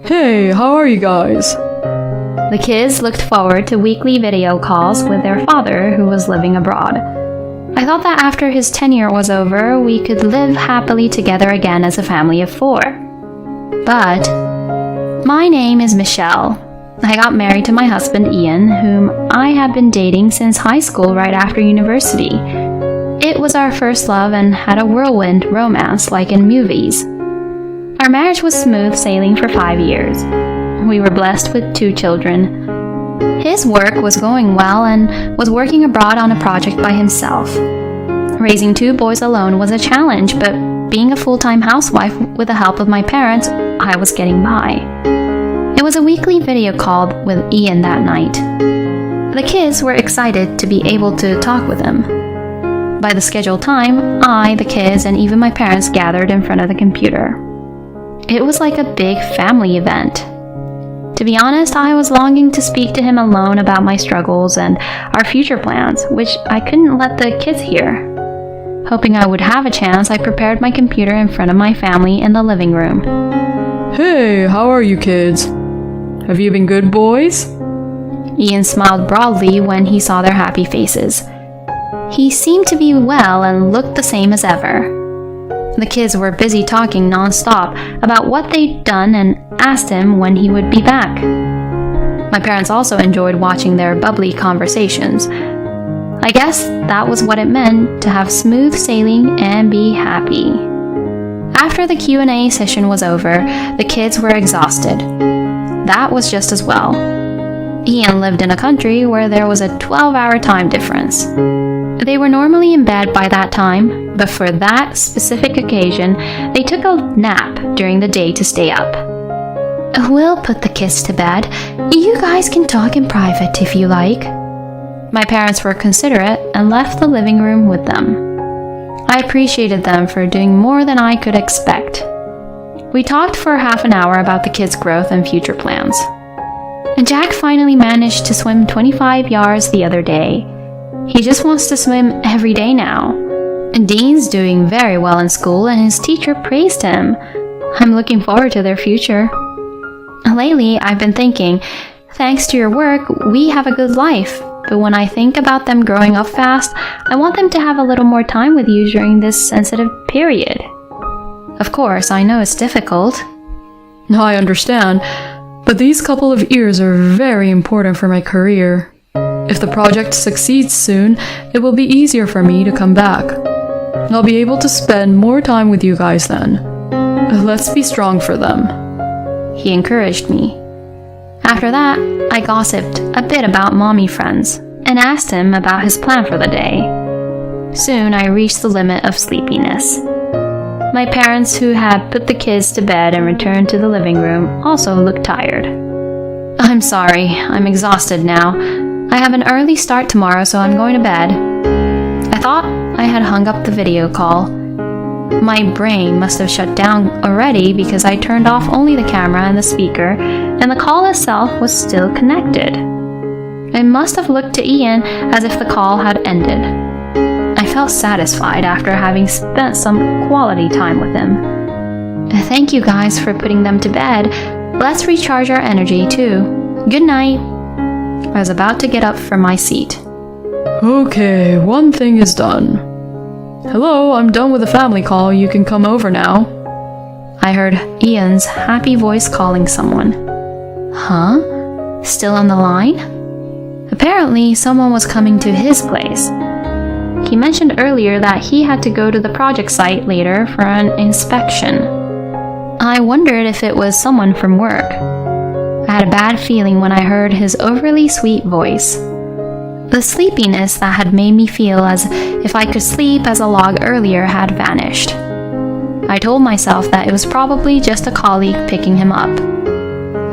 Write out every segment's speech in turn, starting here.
Hey, how are you guys? The kids looked forward to weekly video calls with their father, who was living abroad. I thought that after his tenure was over, we could live happily together again as a family of 4. But my name is Michelle. I got married to my husband Ian, whom I had been dating since high school right after university. It was our first love and had a whirlwind romance like in movies. Our marriage was smooth sailing for 5 years. We were blessed with 2 children. His work was going well and was working abroad on a project by himself. Raising 2 boys alone was a challenge, but being a full-time housewife with the help of my parents, I was getting by. It was a weekly video call with Ian that night. The kids were excited to be able to talk with him. By the scheduled time, I, the kids, and even my parents gathered in front of the computer. It was like a big family event. To be honest, I was longing to speak to him alone about my struggles and our future plans, which I couldn't let the kids hear. Hoping I would have a chance, I prepared my computer in front of my family in the living room. Hey, how are you kids? Have you been good boys? Ian smiled broadly when he saw their happy faces. He seemed to be well and looked the same as ever. The kids were busy talking non-stop about what they'd done and asked him when he would be back. My parents also enjoyed watching their bubbly conversations. I guess that was what it meant to have smooth sailing and be happy. After the Q&A session was over, the kids were exhausted. That was just as well. Ian lived in a country where there was a 12-hour time difference. They were normally in bed by that time, but for that specific occasion, they took a nap during the day to stay up. We'll put the kids to bed. You guys can talk in private if you like. My parents were considerate and left the living room with them. I appreciated them for doing more than I could expect. We talked for half an hour about the kids' growth and future plans. And Jack finally managed to swim 25 yards the other day. He just wants to swim every day now. And Dean's doing very well in school and his teacher praised him. I'm looking forward to their future. Lately, I've been thinking, thanks to your work, we have a good life. But when I think about them growing up fast, I want them to have a little more time with you during this sensitive period. Of course, I know it's difficult. I understand, but these couple of years are very important for my career. If the project succeeds soon, it will be easier for me to come back. I'll be able to spend more time with you guys then. Let's be strong for them. He encouraged me. After that, I gossiped a bit about mommy friends and asked him about his plan for the day. Soon I reached the limit of sleepiness. My parents, who had put the kids to bed and returned to the living room, also looked tired. I'm sorry, I'm exhausted now. I have an early start tomorrow, so I'm going to bed. I thought I had hung up the video call. My brain must have shut down already because I turned off only the camera and the speaker, and the call itself was still connected. I must have looked to Ian as if the call had ended. I felt satisfied after having spent some quality time with him. Thank you guys for putting them to bed. Let's recharge our energy too. Good night. I was about to get up from my seat. Okay, one thing is done. Hello, I'm done with the family call. You can come over now. I heard Ian's happy voice calling someone. Huh? Still on the line? Apparently, someone was coming to his place. He mentioned earlier that he had to go to the project site later for an inspection. I wondered if it was someone from work. I had a bad feeling when I heard his overly sweet voice. The sleepiness that had made me feel as if I could sleep as a log earlier had vanished. I told myself that it was probably just a colleague picking him up.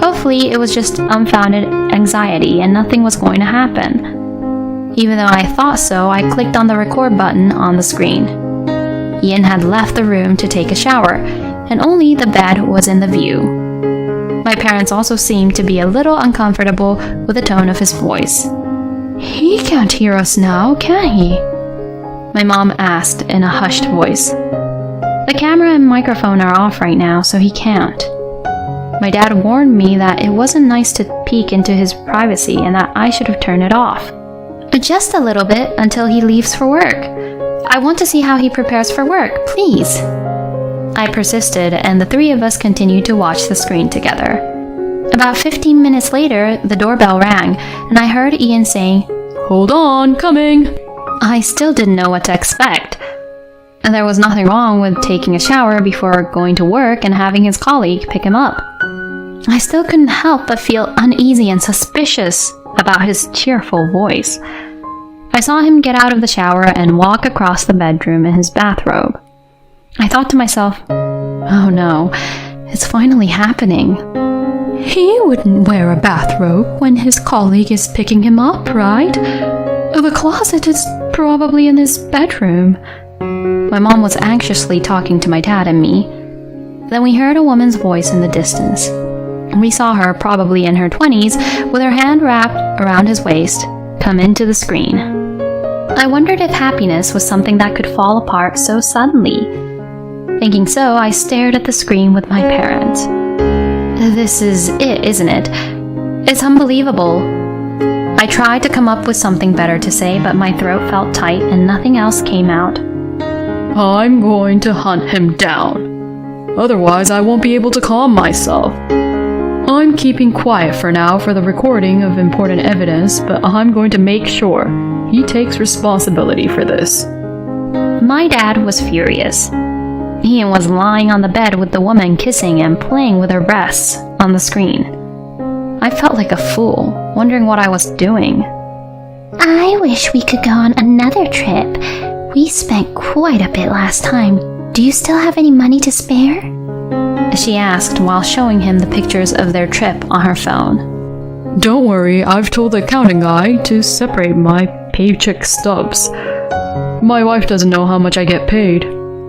Hopefully, it was just unfounded anxiety and nothing was going to happen. Even though I thought so, I clicked on the record button on the screen. Ian had left the room to take a shower, and only the bed was in the view. My parents also seemed to be a little uncomfortable with the tone of his voice. He can't hear us now, can he? My mom asked in a hushed voice. The camera and microphone are off right now, so he can't. My dad warned me that it wasn't nice to peek into his privacy and that I should have turned it off. Just a little bit until he leaves for work. I want to see how he prepares for work, please. I persisted, and the three of us continued to watch the screen together. About 15 minutes later, the doorbell rang, and I heard Ian saying, "Hold on, coming." I still didn't know what to expect. And there was nothing wrong with taking a shower before going to work and having his colleague pick him up. I still couldn't help but feel uneasy and suspicious about his cheerful voice. I saw him get out of the shower and walk across the bedroom in his bathrobe. I thought to myself, oh no, it's finally happening. He wouldn't wear a bathrobe when his colleague is picking him up, right? The closet is probably in his bedroom. My mom was anxiously talking to my dad and me. Then we heard a woman's voice in the distance. We saw her, probably in her 20s, with her hand wrapped around his waist, come into the screen. I wondered if happiness was something that could fall apart so suddenly. Thinking so, I stared at the screen with my parents. This is it, isn't it? It's unbelievable. I tried to come up with something better to say, but my throat felt tight and nothing else came out. I'm going to hunt him down. Otherwise, I won't be able to calm myself. I'm keeping quiet for now for the recording of important evidence, but I'm going to make sure he takes responsibility for this. My dad was furious. Ian was lying on the bed with the woman kissing and playing with her breasts on the screen. I felt like a fool, wondering what I was doing. I wish we could go on another trip. We spent quite a bit last time. Do you still have any money to spare? She asked while showing him the pictures of their trip on her phone. Don't worry, I've told the accounting guy to separate my paycheck stubs. My wife doesn't know how much I get paid.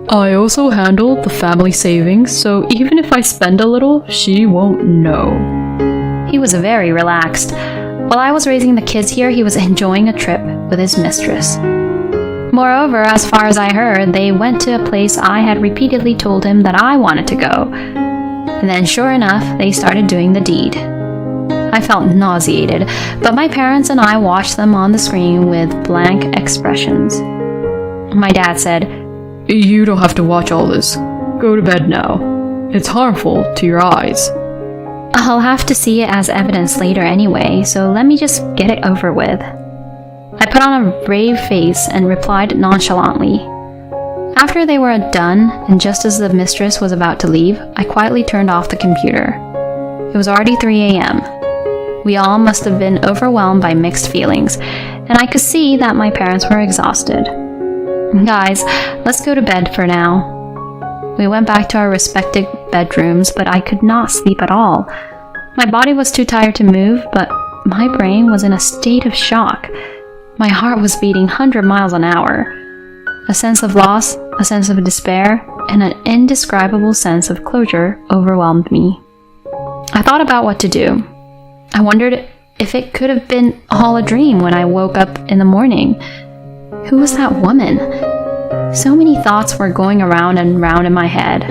I also handle the family savings, so even if I spend a little, she won't know. He was very relaxed. While I was raising the kids here, he was enjoying a trip with his mistress. Moreover, as far as I heard, they went to a place I had repeatedly told him that I wanted to go. And then, sure enough, they started doing the deed. I felt nauseated, but my parents and I watched them on the screen with blank expressions. My dad said, "You don't have to watch all this. Go to bed now. It's harmful to your eyes." I'll have to see it as evidence later anyway, so let me just get it over with. I put on a brave face and replied nonchalantly. After they were done, and just as the mistress was about to leave, I quietly turned off the computer. It was already 3 a.m. We all must have been overwhelmed by mixed feelings, and I could see that my parents were exhausted. Guys, let's go to bed for now. We went back to our respective bedrooms, but I could not sleep at all. My body was too tired to move, but my brain was in a state of shock. My heart was beating 100 miles an hour. A sense of loss, a sense of despair, and an indescribable sense of closure overwhelmed me. I thought about what to do. I wondered if it could have been all a dream when I woke up in the morning. Who was that woman? So many thoughts were going around and round in my head.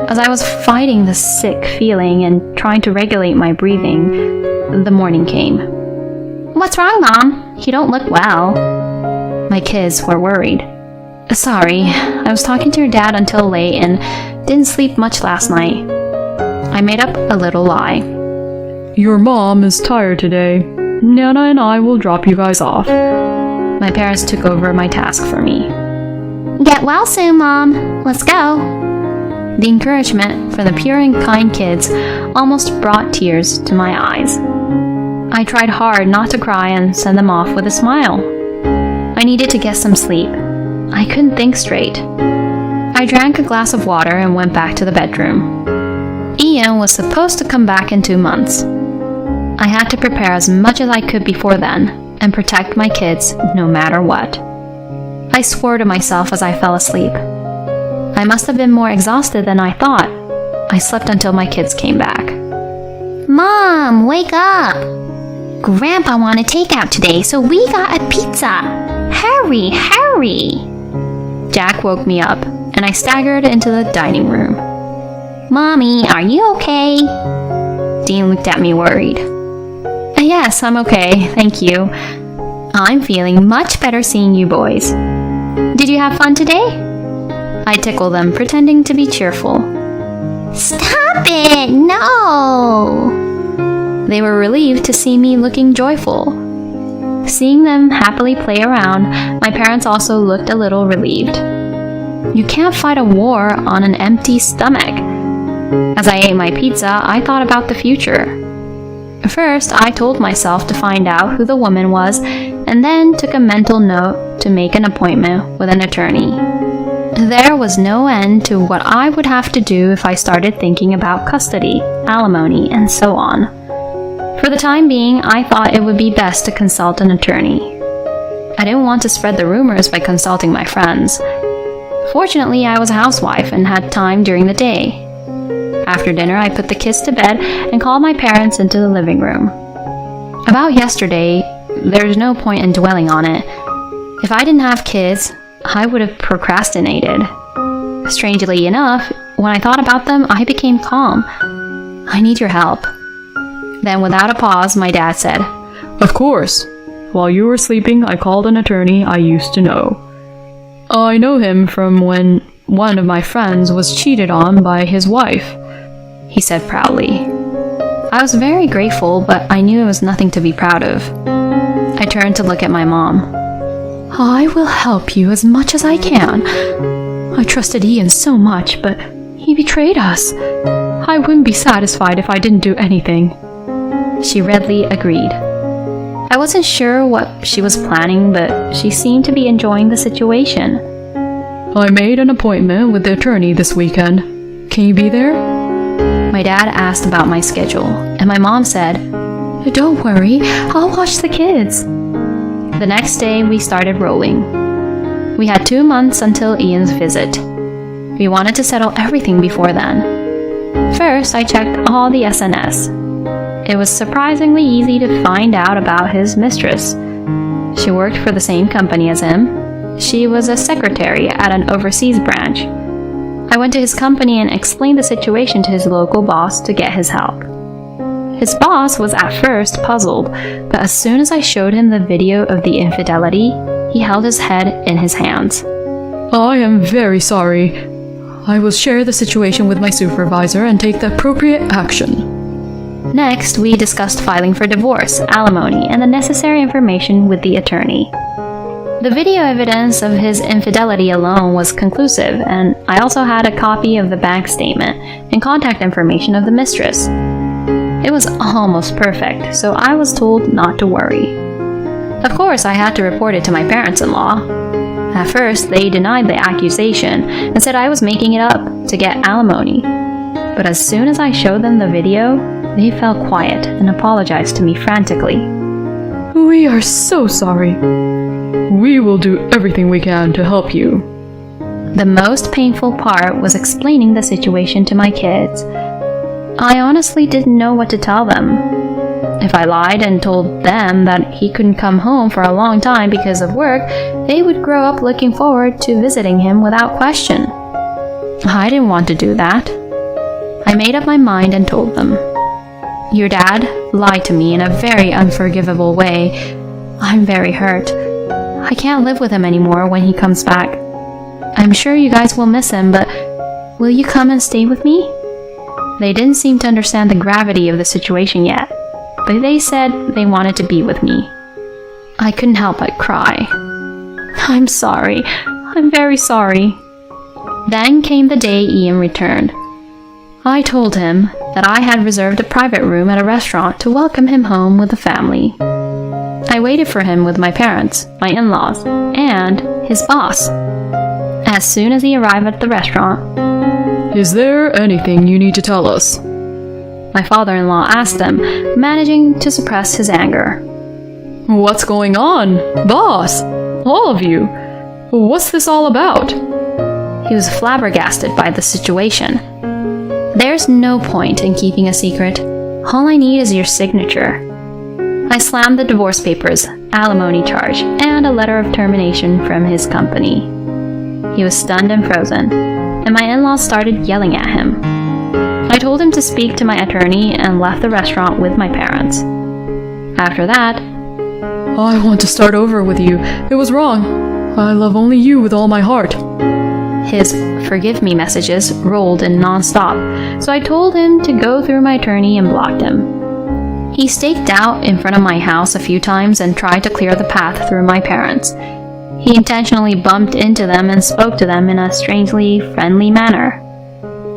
As I was fighting the sick feeling and trying to regulate my breathing, the morning came. What's wrong, Mom? You don't look well. My kids were worried. Sorry, I was talking to your dad until late and didn't sleep much last night. I made up a little lie. Your mom is tired today. Nana and I will drop you guys off. My parents took over my task for me. Get well soon, Mom. Let's go. The encouragement from the pure and kind kids almost brought tears to my eyes. I tried hard not to cry and send them off with a smile. I needed to get some sleep. I couldn't think straight. I drank a glass of water and went back to the bedroom. Ian was supposed to come back in 2 months. I had to prepare as much as I could before then and protect my kids no matter what. I swore to myself as I fell asleep. I must have been more exhausted than I thought. I slept until my kids came back. Mom, wake up! Grandpa wanted takeout today, so we got a pizza. Hurry, hurry! Jack woke me up, and I staggered into the dining room. Mommy, are you okay? Dean looked at me worried. Yes, I'm okay, thank you. I'm feeling much better seeing you boys. Did you have fun today? I tickled them, pretending to be cheerful. Stop it! No! They were relieved to see me looking joyful. Seeing them happily play around, my parents also looked a little relieved. You can't fight a war on an empty stomach. As I ate my pizza, I thought about the future. First, I told myself to find out who the woman was, and then took a mental note to make an appointment with an attorney. There was no end to what I would have to do if I started thinking about custody, alimony, and so on. For the time being, I thought it would be best to consult an attorney. I didn't want to spread the rumors by consulting my friends. Fortunately, I was a housewife and had time during the day. After dinner, I put the kids to bed and called my parents into the living room. About yesterday, there's no point in dwelling on it. If I didn't have kids, I would have procrastinated. Strangely enough, when I thought about them, I became calm. I need your help. Then, without a pause, my dad said, Of course. While you were sleeping, I called an attorney I used to know. I know him from when one of my friends was cheated on by his wife, he said proudly. I was very grateful, but I knew it was nothing to be proud of. I turned to look at my mom. I will help you as much as I can. I trusted Ian so much, but he betrayed us. I wouldn't be satisfied if I didn't do anything. She readily agreed. I wasn't sure what she was planning, but she seemed to be enjoying the situation. I made an appointment with the attorney this weekend. Can you be there? My dad asked about my schedule, and my mom said, Don't worry, I'll watch the kids. The next day, we started rolling. We had 2 months until Ian's visit. We wanted to settle everything before then. First, I checked all the SNS. It was surprisingly easy to find out about his mistress. She worked for the same company as him. She was a secretary at an overseas branch. I went to his company and explained the situation to his local boss to get his help. His boss was at first puzzled, but as soon as I showed him the video of the infidelity, he held his head in his hands. I am very sorry. I will share the situation with my supervisor and take the appropriate action. Next, we discussed filing for divorce, alimony, and the necessary information with the attorney. The video evidence of his infidelity alone was conclusive, and I also had a copy of the bank statement and contact information of the mistress. It was almost perfect, so I was told not to worry. Of course, I had to report it to my parents-in-law. At first, they denied the accusation and said I was making it up to get alimony. But as soon as I showed them the video, they fell quiet and apologized to me frantically. We are so sorry. We will do everything we can to help you. The most painful part was explaining the situation to my kids. I honestly didn't know what to tell them. If I lied and told them that he couldn't come home for a long time because of work, they would grow up looking forward to visiting him without question. I didn't want to do that. I made up my mind and told them. Your dad lied to me in a very unforgivable way. I'm very hurt. I can't live with him anymore when he comes back. I'm sure you guys will miss him, but will you come and stay with me? They didn't seem to understand the gravity of the situation yet, but they said they wanted to be with me. I couldn't help but cry. I'm sorry. I'm very sorry. Then came the day Ian returned. I told him that I had reserved a private room at a restaurant to welcome him home with the family. I waited for him with my parents, my in-laws, and his boss. As soon as he arrived at the restaurant, Is there anything you need to tell us? My father-in-law asked him, managing to suppress his anger. What's going on? Boss! All of you! What's this all about? He was flabbergasted by the situation. There's no point in keeping a secret. All I need is your signature. I slammed the divorce papers, alimony charge, and a letter of termination from his company. He was stunned and frozen, and my in-laws started yelling at him. I told him to speak to my attorney and left the restaurant with my parents. After that, I want to start over with you. It was wrong. I love only you with all my heart. his forgive me messages rolled in non-stop, so I told him to go through my attorney and blocked him. He staked out in front of my house a few times and tried to clear the path through my parents. He intentionally bumped into them and spoke to them in a strangely friendly manner.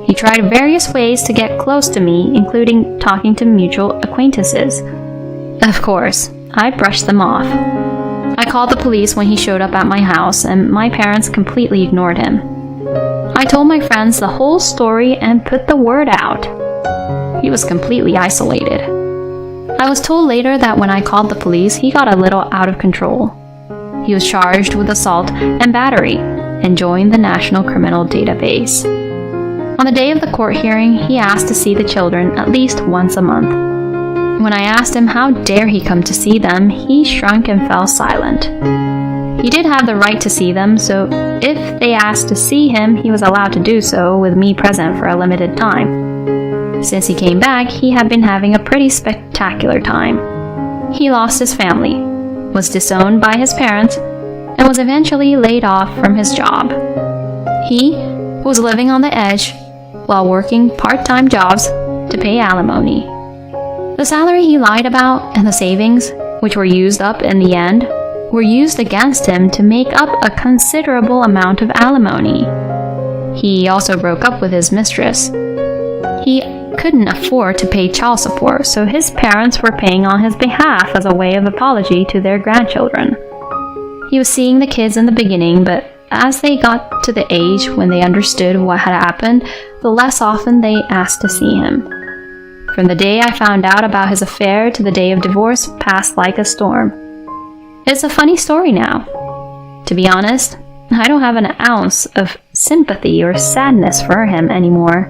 He tried various ways to get close to me, including talking to mutual acquaintances. Of course, I brushed them off. I called the police when he showed up at my house, and my parents completely ignored him. I told my friends the whole story and put the word out. He was completely isolated. I was told later that when I called the police, he got a little out of control. He was charged with assault and battery and joined the National Criminal Database. On the day of the court hearing, he asked to see the children at least once a month. When I asked him how dare he come to see them, he shrunk and fell silent. He did have the right to see them, so if they asked to see him, he was allowed to do so with me present for a limited time. Since he came back, he had been having a pretty spectacular time. He lost his family, was disowned by his parents, and was eventually laid off from his job. He was living on the edge while working part-time jobs to pay alimony. The salary he lied about and the savings, which were used up in the end, were used against him to make up a considerable amount of alimony. He also broke up with his mistress. He couldn't afford to pay child support, so his parents were paying on his behalf as a way of apology to their grandchildren. He was seeing the kids in the beginning, but as they got to the age when they understood what had happened, the less often they asked to see him. From the day I found out about his affair to the day of divorce passed like a storm. It's a funny story now. To be honest, I don't have an ounce of sympathy or sadness for him anymore,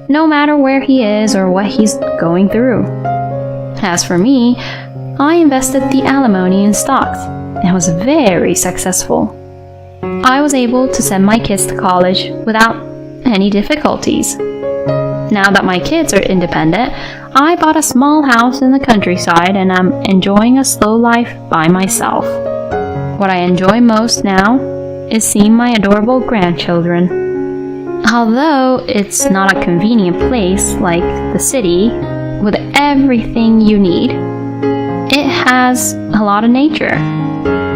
no matter where he is or what he's going through. As for me, I invested the alimony in stocks and was very successful. I was able to send my kids to college without any difficulties. Now that my kids are independent, I bought a small house in the countryside and I'm enjoying a slow life by myself. What I enjoy most now is seeing my adorable grandchildren. Although it's not a convenient place like the city with everything you need, it has a lot of nature,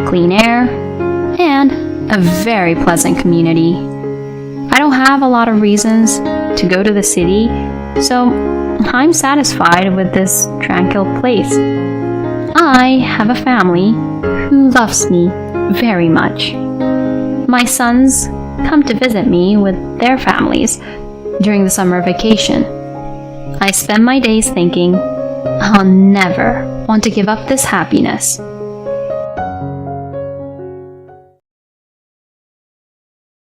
clean air, and a very pleasant community. I don't have a lot of reasons to go to the city, so I'm satisfied with this tranquil place. I have a family who loves me very much. My sons come to visit me with their families during the summer vacation. I spend my days thinking, I'll never want to give up this happiness.